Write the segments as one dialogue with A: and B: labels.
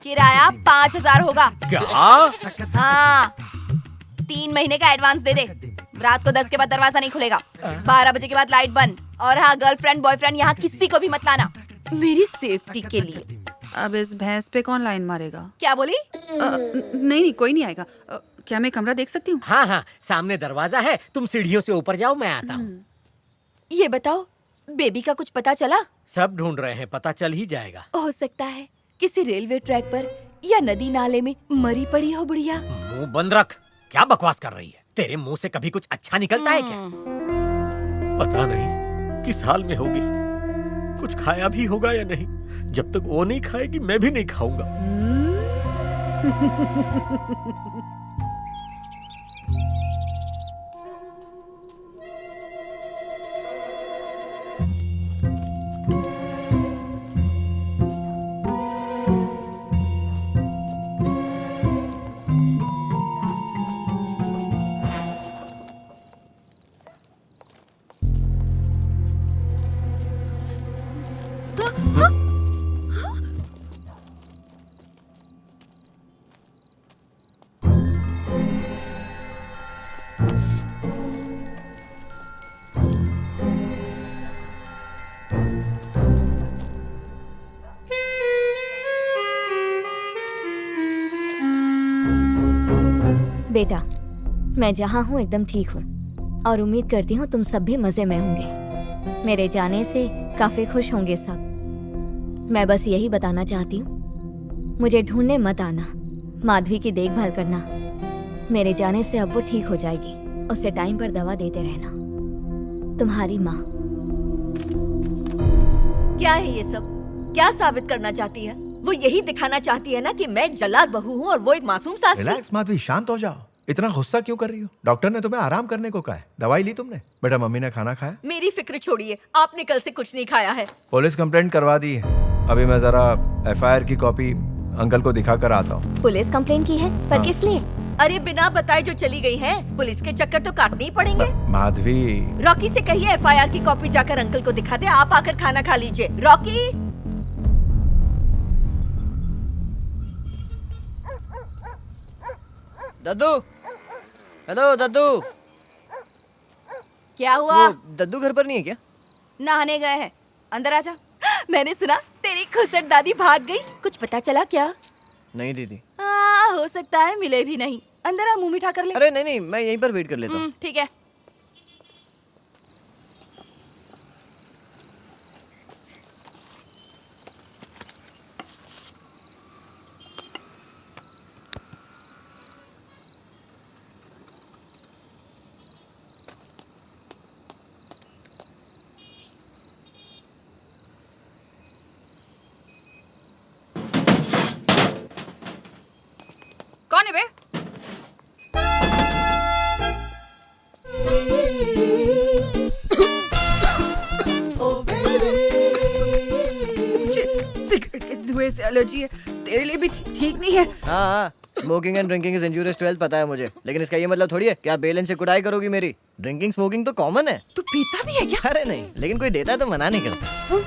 A: किराया 5,000 होगा।
B: क्या?
A: हाँ, 3 महीने का एडवांस दे दे। रात को 10 के बाद दरवाजा नहीं खुलेगा, 12 बजे के बाद लाइट बंद। और हाँ, गर्लफ्रेंड बॉयफ्रेंड यहाँ किसी को भी मत लाना, मेरी सेफ्टी के लिए।
C: अब इस भैंस पे कौन लाइन मारेगा?
A: क्या बोली?
C: नहीं कोई नहीं आएगा। क्या मैं कमरा देख सकती हूँ?
B: हाँ हाँ, सामने दरवाजा है, तुम सीढ़ियों से ऊपर जाओ, मैं आता हूँ।
A: ये बताओ, बेबी का कुछ पता चला?
B: सब ढूंढ रहे हैं, पता चल ही जाएगा।
A: हो सकता है किसी रेलवे ट्रैक पर या नदी नाले में मरी पड़ी हो बुढ़िया।
B: मुंह बंद रख, क्या बकवास कर रही है? तेरे मुंह से कभी कुछ अच्छा निकलता है क्या? पता नहीं किस हाल में होगी, कुछ खाया भी होगा या नहीं। जब तक वो नहीं खाएगी मैं भी नहीं खाऊंगा।
D: बेटा, मैं जहाँ हूँ एकदम ठीक हूँ और उम्मीद करती हूँ तुम सब भी मज़े में होंगे। मेरे जाने से काफ़ी खुश होंगे सब। मैं बस यही बताना चाहती हूँ, मुझे ढूंढने मत आना, माधवी की देखभाल करना। मेरे जाने से अब वो ठीक हो जाएगी, उसे टाइम पर दवा देते रहना। तुम्हारी माँ।
E: क्या है ये सब? क्या साबित करना चाहती है? वो यही दिखाना चाहती है ना कि मैं एक जल्लाद बहू हूँ और वो एक मासूम सास थी।
F: रिलैक्स माधवी, शांत हो जाओ। इतना गुस्सा क्यों कर रही हो? डॉक्टर ने तुम्हें आराम करने को कहा है। दवाई ली तुमने? बेटा, मम्मी ने खाना खाया?
E: मेरी फिक्र छोड़िए, आपने कल से कुछ नहीं खाया है।
F: पुलिस कंप्लेंट करवा दी है। अभी मैं जरा एफआईआर की कॉपी अंकल को दिखा कर आता हूँ।
D: पुलिस कंप्लेन की है? पर
F: हाँ।
D: किस लिए?
E: अरे बिना बताए जो चली गई है, पुलिस के चक्कर तो काटने ही पड़ेंगे।
F: माधवी,
E: रॉकी से कहिए एफआईआर की कॉपी जाकर अंकल को दिखा दे। आप आकर खाना खा लीजिए। रॉकी,
G: दद्दू, हेलो दद्दू।
A: क्या हुआ?
G: वो दद्दू घर पर नहीं है क्या?
A: नहाने गए हैं, अंदर आजा। मैंने सुना तेरी खुसट दादी भाग गई, कुछ पता चला क्या?
G: नहीं दीदी।
A: हो सकता है मिले भी नहीं। अंदर आ, मुंह मीठा कर ले।
G: अरे नहीं नहीं, मैं यहीं पर वेट कर लेता हूँ।
A: ठीक है।
C: कौन है बे? सिगरेट के धुएं से एलर्जी है, तेरे लिए भी ठीक नहीं है।
G: हाँ, smoking and drinking is injurious to health, पता है मुझे। लेकिन इसका ये मतलब थोड़ी है कि आप बेलन से कुटाई करोगी मेरी। ड्रिंकिंग स्मोकिंग तो कॉमन है।
C: तू पीता भी है क्या?
G: अरे नहीं, लेकिन कोई देता है तो मना नहीं करता।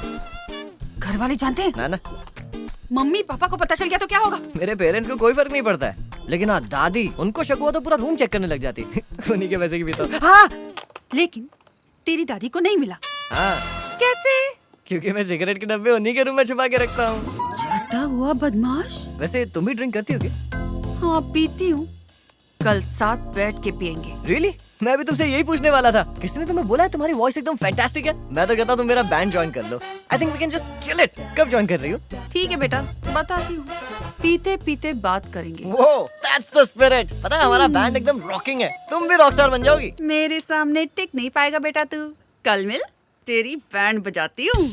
C: घर वाले जानते हैं?
G: ना ना,
C: मम्मी पापा को पता चल गया तो क्या होगा?
G: मेरे पेरेंट्स को कोई फर्क नहीं पड़ता है। लेकिन हाँ, दादी, उनको शक हुआ तो पूरा रूम चेक करने लग जाती। उन्हीं के पैसे की पीता हूँ।
C: हाँ, लेकिन तेरी दादी को नहीं मिला।
G: हाँ,
C: कैसे?
G: क्योंकि मैं सिगरेट के डब्बे उन्हीं के रूम में छुपा के रखता हूँ।
C: छटा हुआ बदमाश।
G: वैसे तुम भी ड्रिंक करती हो क्या?
C: हाँ, पीती हूँ। कल साथ बैठ के पियेंगे।
G: Really? मैं भी तुमसे यही पूछने वाला था। किसी ने तुम्हें बोला है तुम्हारी वॉइस एकदम फैंटास्टिक है? मैं तो कहता हूँ तुम मेरा बैंड ज्वाइन कर लो। I think we can just kill it. कब ज्वाइन कर रही हो?
C: ठीक है बेटा, बताती हूँ। पीते पीते बात करेंगे।
G: वो, that's the spirit. पता है हमारा बैंड एकदम रॉकिंग है। तुम भी रॉकस्टार बन जाओगी।
C: मेरे सामने टिक नहीं पाएगा बेटा तू। कल मिल, तेरी बैंड बजाती हूँ।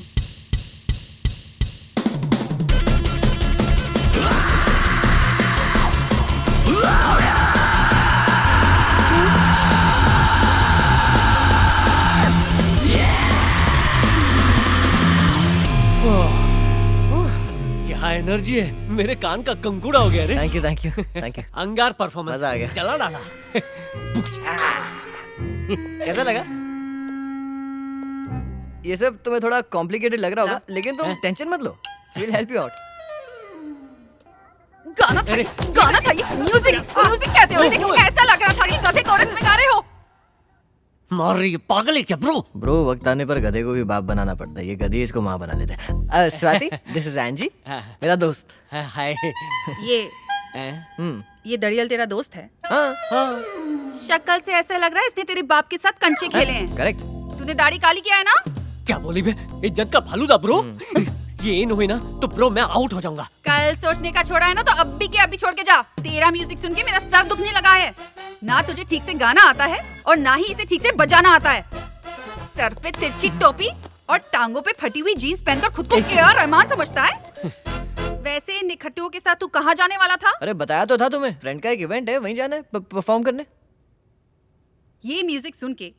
B: क्या एनर्जी है, मेरे कान का कंकुड़ा हो गया रे।
G: Thank you thank you thank you.
B: अंगार परफॉर्मेंस
G: मजा आ गया।
B: चला डाला।
G: कैसा लगा? ये सब तुम्हें थोड़ा कॉम्प्लिकेटेड लग रहा होगा, लेकिन तुम टेंशन मत लो। We'll help you out.
C: गाना था ये म्यूजिक कहते हो इसे। ऐसा लग रहा था कि गधे कोरस में गा रहे हो।
B: मार रही है, पागल है क्या ब्रो?
G: ब्रो वक्त आने पर गधे को भी बाप बनाना पड़ता है, ये गधी इसको माँ बना देता है। स्वाति, दिस इज एंजी, मेरा दोस्त।
B: हाय।
C: ये दड़ियल तेरा दोस्त है?
G: हाँ,
C: शक्ल से ऐसा लग रहा है इसने तेरे बाप के साथ कंचे खेले हैं।
G: करेक्ट।
C: तूने दाढ़ी काली किया है ना?
B: क्या बोली बे? इज्जत का फालूदा ब्रो। ये इन हुई ना तो ब्रो मैं आउट हो जाऊंगा।
C: कल सोचने का छोड़ा है ना तो अभी के अभी छोड़ के जा। तेरा म्यूजिक सुन के मेरा सर दुखने लगा है। ना तुझे ठीक से गाना आता है और ना ही इसे ठीक से बजाना आता है। सर पे तिरछी टोपी और टांगों पे फटी हुई जीन्स पहनकर खुद को ए.आर. रहमान समझता है। वैसे निखट्टुओं के साथ तू कहाँ जाने वाला था?
G: अरे बताया तो था तुम्हें, फ्रेंड का एक इवेंट है, वहीं जाना है परफॉर्म करने।
C: ये म्यूजिक सुन के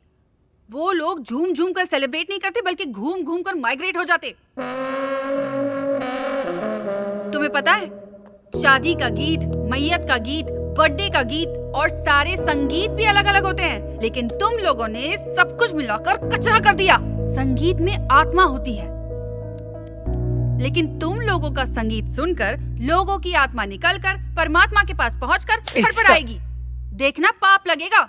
C: वो लोग झूम झूम कर सेलिब्रेट नहीं करते बल्कि घूम घूम कर माइग्रेट हो जाते। तुम्हें पता है, शादी का गीत, मैयत का गीत, बर्थडे का गीत और सारे संगीत भी अलग अलग होते हैं, लेकिन तुम लोगों ने सब कुछ मिलाकर कचरा कर दिया। संगीत में आत्मा होती है, लेकिन तुम लोगों का संगीत सुनकर लोगों की आत्मा निकलकर परमात्मा के पास पहुंचकर फड़फड़ाएगी। देखना पाप लगेगा।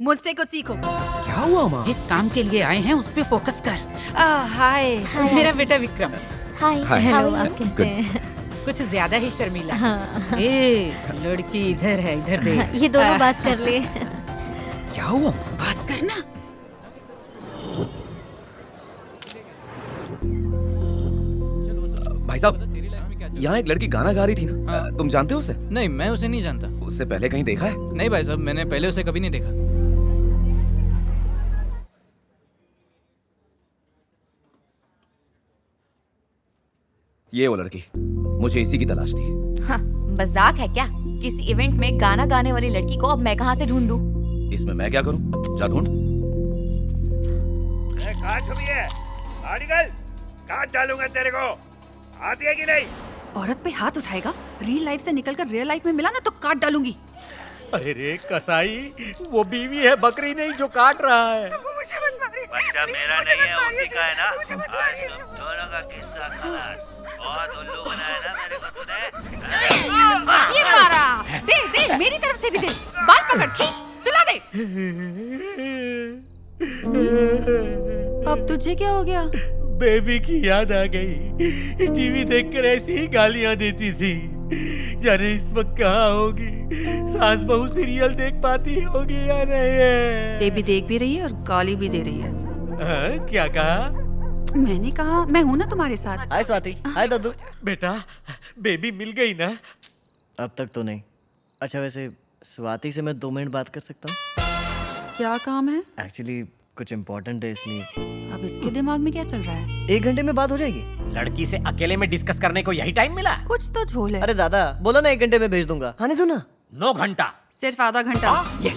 C: मुझसे कुछ सीखो।
F: क्या हुआ माँ?
H: जिस काम के लिए आए हैं उस पे फोकस कर। हाय,
D: हाय।
H: मेरा बेटा विक्रम।
D: हाय,
F: हाय।
D: हेलो, आप कैसे हैं?
H: कुछ ज्यादा ही शर्मीला।
D: हाँ।
H: ए, लड़की इधर है, इधर दे।
D: ये दोनों बात कर ले।
F: क्या हुआ?
H: बात करना।
I: भाई साहब, यहाँ एक लड़की गाना गा रही थी ना, तुम जानते हो उसे?
J: नहीं, मैं उसे नहीं जानता।
I: उससे पहले कहीं देखा है?
J: नहीं भाई साहब, मैंने पहले उसे कभी नहीं देखा।
I: ये वो लड़की, मुझे इसी की तलाश थी।
A: हाँ, मजाक है क्या? किसी इवेंट में गाना गाने वाली लड़की को अब मैं कहाँ से ढूंढूं?
I: इसमें मैं क्या करूं? जा ढूंढ।
K: कहाँ छुपी है? बाहर निकल, काट डालूंगा तेरे को। आती है कि नहीं?
C: औरत पे हाथ उठाएगा, रियल लाइफ से निकलकर रियल लाइफ में मिला ना तो काट डालूंगी।
B: अरे रे कसाई, वो बीवी है, बकरी नहीं जो काट रहा है।
K: बच्चा मेरा नहीं है, उसी का है ना। आज तुम दोनों का किस्सा खलास। बहुत उल्लू बनाया ना मेरे को तूने।
C: ये मारा। दे मेरी तरफ से भी दे। बाल पकड़, खींच, सुला दे। अब तुझे क्या हो गया?
B: बेबी की याद आ गई। टीवी देखकर ऐसी ही गालियां देती थी। जाने इस वक्त कहाँ होगी? सास बहू सीरियल देख पाती होगी या नहीं है?
C: बेबी देख भी रही है और गाली भी दे रही है।
B: क्या कहा?
C: मैंने कहा मैं हूँ ना तुम्हारे साथ।
G: हाय स्वाति, हाय दादू।
B: बेटा, बेबी मिल गई ना?
G: अब तक तो नहीं। अच्छा वैसे स्वाति से मैं 2 मिनट बात कर सकता हूँ?
C: क्या काम है?
G: एक्चुअली कुछ इम्पोर्टेंट है इसलिए।
C: अब इसके दिमाग में क्या चल रहा है?
G: 1 घंटे में बात हो जाएगी।
B: लड़की से अकेले में डिस्कस करने को यही टाइम मिला?
C: कुछ तो झोल है।
G: अरे दादा, बोला ना 1 घंटे में भेज दूंगा। हाँ नहीं सुना?
B: 9 घंटा।
C: सिर्फ आधा घंटा।
B: यस।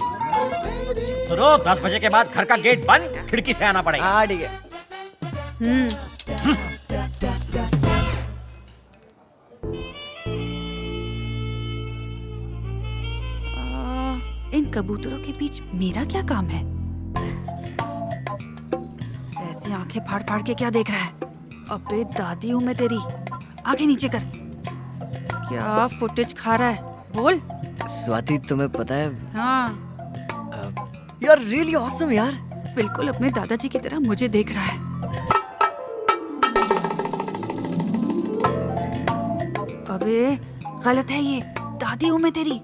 B: सुनो, 10 बजे के बाद घर का गेट बंद, खिड़की से आना पड़ेगा।
G: हाँ ठीक है।
C: इन कबूतरों के बीच मेरा क्या काम है? ऐसे आंखें फाड़ फाड़ के क्या देख रहा है? अबे दादी हूँ मैं तेरी। आंखें नीचे कर। क्या फुटेज खा रहा है? बोल।
G: स्वाति तुम्हें पता है,
C: हाँ,
G: यार रियली ऑसम यार।
C: बिल्कुल अपने दादाजी की तरह मुझे देख रहा है। अबे गलत है ये। दादी हूँ मैं तेरी।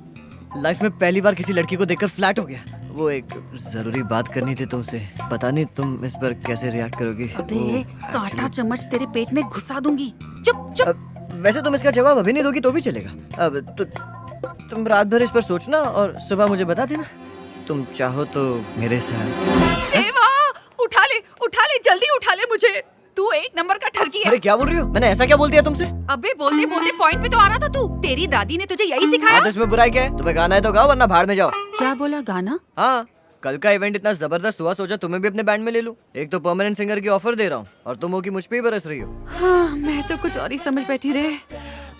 G: लाइफ में पहली बार किसी लड़की को देखकर फ्लैट हो गया। वो एक जरूरी बात करनी थी तुमसे। पता नहीं तुम इस पर कैसे रिएक्ट करोगी।
C: अबे कांटा चम्मच तेरे पेट में घुसा दूंगी। चुप चुप।
G: वैसे तुम इसका जवाब अभी नहीं दोगी तो भी चलेगा। अब तुम रात भर इस पर सोचना और सुबह मुझे बता देना। तुम चाहो तो मेरे साथ।
C: देवा, उठा ले जल्दी उठा ले मुझे। तू 1 नंबर का ठरकी है।
G: अरे क्या बोल रही हो? मैंने ऐसा क्या बोल दिया तुमसे?
C: अबे बोलते बोलते पॉइंट पे तो आ रहा था तू। तेरी दादी ने तुझे यही सिखाया?
G: हाँ, तो इसमें बुराई क्या है? तुम्हें गाना है तो गाओ वरना भाड़ में जाओ।
C: क्या बोला? गाना?
G: हाँ, कल का इवेंट इतना जबरदस्त हुआ, सोचा तुम्हें भी अपने बैंड में ले लूं। एक तो परमानेंट सिंगर की ऑफर दे रहा हूँ और तुम हो कि मुझ पे ही बरस रही हो।
C: हाँ, मैं तो कुछ और ही समझ बैठी रहे।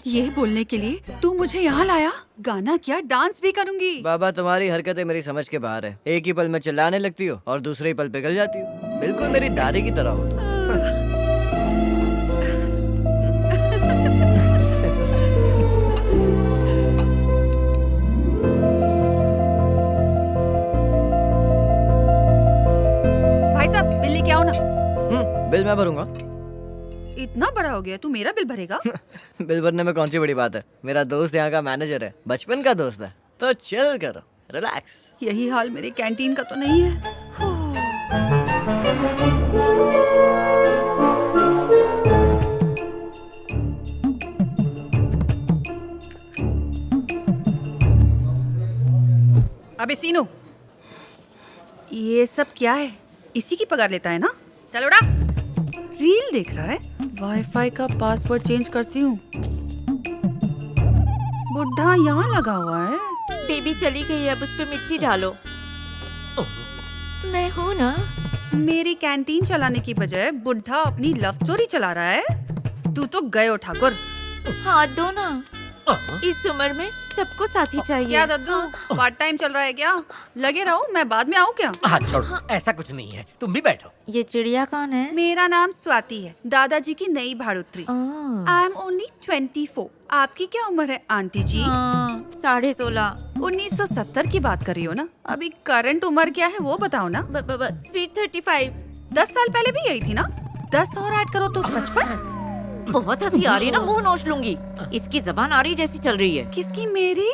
C: ये बोलने के लिए तू मुझे यहाँ लाया? गाना क्या, डांस भी करूंगी।
G: बाबा तुम्हारी हरकतें मेरी समझ के बाहर है। एक ही पल में चिल्लाने लगती हो और दूसरे ही पल पिघल जाती हो। बिल्कुल मेरी दादी की तरह हो तुम। बिल मैं भरूंगा।
C: इतना बड़ा हो गया तू मेरा बिल भरेगा?
G: बिल भरने में कौन सी बड़ी बात है, मेरा दोस्त यहाँ का मैनेजर है, बचपन का दोस्त है, तो चिल करो, रिलैक्स।
C: यही हाल मेरे कैंटीन का तो नहीं है। अबे सीनू, ये सब क्या है? इसी की पगार लेता है ना? चल उड़ा। रील देख रहा है? वाईफाई का पासवर्ड चेंज करती हूँ। बुढ़ा यहाँ लगा हुआ है।
E: बेबी चली गई है, अब उस पे मिट्टी डालो। मैं हूँ ना।
C: मेरी कैंटीन चलाने की बजाय बुढ़ा अपनी लव स्टोरी चला रहा है। तू तो गयो ठाकुर।
E: हाथ दो ना, इस उम्र में सबको साथी चाहिए।
C: क्या दद्दू, पार्ट टाइम चल रहा है क्या? लगे रहो, मैं बाद में आऊँ क्या?
B: हाथ छोड़ो, ऐसा कुछ नहीं है, तुम भी बैठो।
E: ये चिड़िया कौन है?
C: मेरा नाम स्वाति है, दादाजी की नई भाड़ुत्री। I am only 24। आपकी क्या उम्र है आंटी जी?
E: 16.5।
C: 1970 की बात कर रही हो ना? अभी करंट उम्र क्या है वो बताओ ना।
E: स्वीट 35।
C: 10 साल पहले भी यही थी ना? 10 और ऐड करो तो 55।
E: बहुत हंसी आ रही है ना, मुंह नोच लूंगी। इसकी जबान आरी जैसी चल रही है।
C: किसकी? मेरी?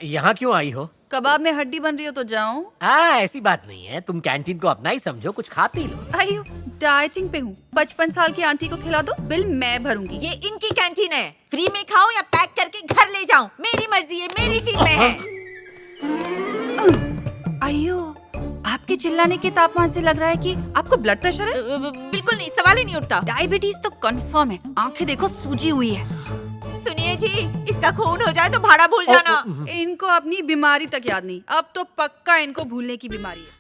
B: यहाँ क्यों आई हो?
C: कबाब में हड्डी बन रही हो तो जाऊं?
B: ऐसी बात नहीं है, तुम कैंटीन को अपना ही समझो, कुछ खा पी लो।
C: आइयो, डाइटिंग पे हूँ। 55 साल की आंटी को खिला दो, बिल मैं भरूंगी।
E: ये इनकी कैंटीन है, फ्री में खाओ या पैक करके घर ले जाऊं, मेरी मर्जी है, मेरी टीम में है।
C: आइयो, आपके चिल्लाने के तापमान से लग रहा है कि आपको ब्लड प्रेशर है।
E: बिल्कुल नहीं, सवाल ही नहीं उठता।
C: डायबिटीज तो कंफर्म है, आंखें देखो सूजी हुई है।
E: सुनिए जी, इसका खून हो जाए तो भाड़ा भूल जाना।
C: इनको अपनी बीमारी तक याद नहीं, अब तो पक्का इनको भूलने की बीमारी है।